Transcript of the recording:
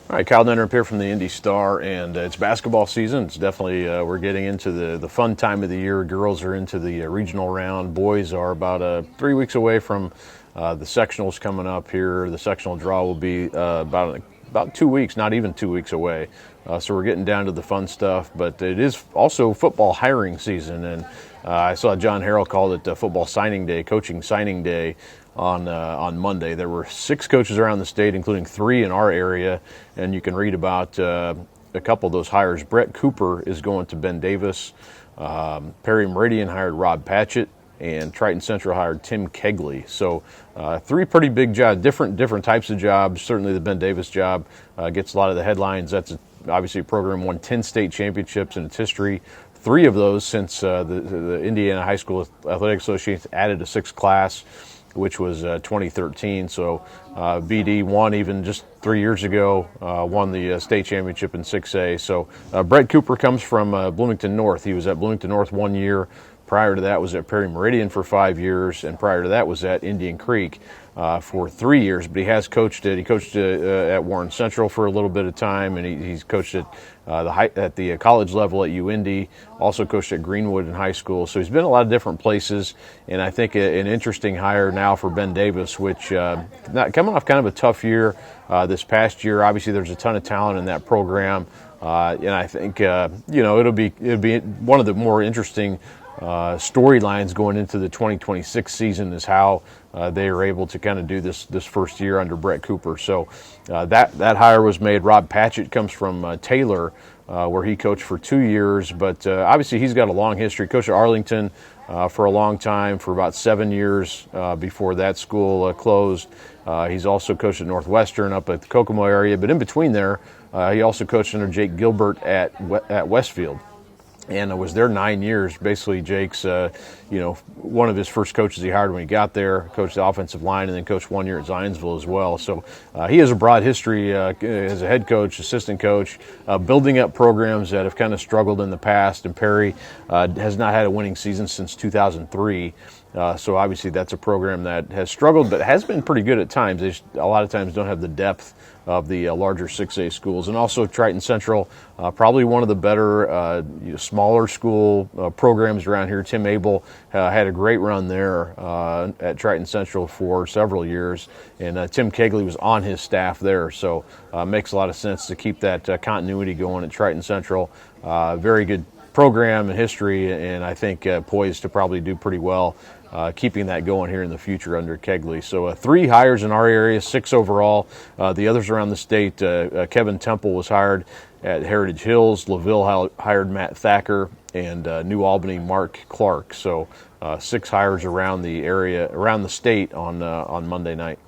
All right, Kyle Neddenriep here from the Indy Star, and it's basketball season. It's definitely we're getting into the fun time of the year. Girls are into the regional round. Boys are about 3 weeks away from the sectionals coming up here. The sectional draw will be about 2 weeks, not even 2 weeks away. So we're getting down to the fun stuff, but it is also football hiring season, and I saw John Harrell called it football signing day, coaching signing day on Monday. There were 6 coaches around the state, including 3 in our area, and you can read about a couple of those hires. Brett Cooper is going to Ben Davis. Perry Meridian hired Rob Patchett, and Triton Central hired Tim Kegley. So 3 pretty big jobs, different types of jobs. Certainly the Ben Davis job gets a lot of the headlines. That's obviously a program won 10 state championships in its history. 3 of those since the Indiana High School Athletic Association added a 6th class, which was 2013. So BD won even just 3 years ago, won the state championship in 6A. So Brett Cooper comes from Bloomington North. He was at Bloomington North 1 year. Prior to that was at Perry Meridian for 5 years, and prior to that was at Indian Creek for 3 years. But he has coached it. He coached at Warren Central for a little bit of time, and he's coached at the college level at UIndy. Also coached at Greenwood in high school. So he's been a lot of different places, and I think an interesting hire now for Ben Davis, which coming off kind of a tough year this past year. Obviously, there's a ton of talent in that program, and I think it'll be one of the more interesting storylines going into the 2026 season is how they are able to kind of do this first year under Brett Cooper. So that hire was made. Rob Patchett comes from Taylor, where he coached for 2 years, but obviously he's got a long history. Coached at Arlington for a long time, for about 7 years before that school closed. He's also coached at Northwestern up at the Kokomo area, but in between there, he also coached under Jake Gilbert at Westfield. And was there 9 years. Basically, Jake's, one of his first coaches he hired when he got there, coached the offensive line, and then coached 1 year at Zionsville as well. So he has a broad history as a head coach, assistant coach, building up programs that have kind of struggled in the past. And Perry has not had a winning season since 2003. So obviously that's a program that has struggled, but has been pretty good at times. They a lot of times don't have the depth of the larger 6A schools. And also Triton Central, probably one of the better smaller school programs around here. Tim Abel had a great run there at Triton Central for several years, and Tim Kegley was on his staff there. So makes a lot of sense to keep that continuity going at Triton Central. Very good program and history, and I think poised to probably do pretty well keeping that going here in the future under Kegley. So 3 hires in our area, 6 overall. The others around the state, Kevin Temple was hired at Heritage Hills. LaVille hired Matt Thacker, and New Albany Mark Clark. So 6 hires around the area, around the state on Monday night.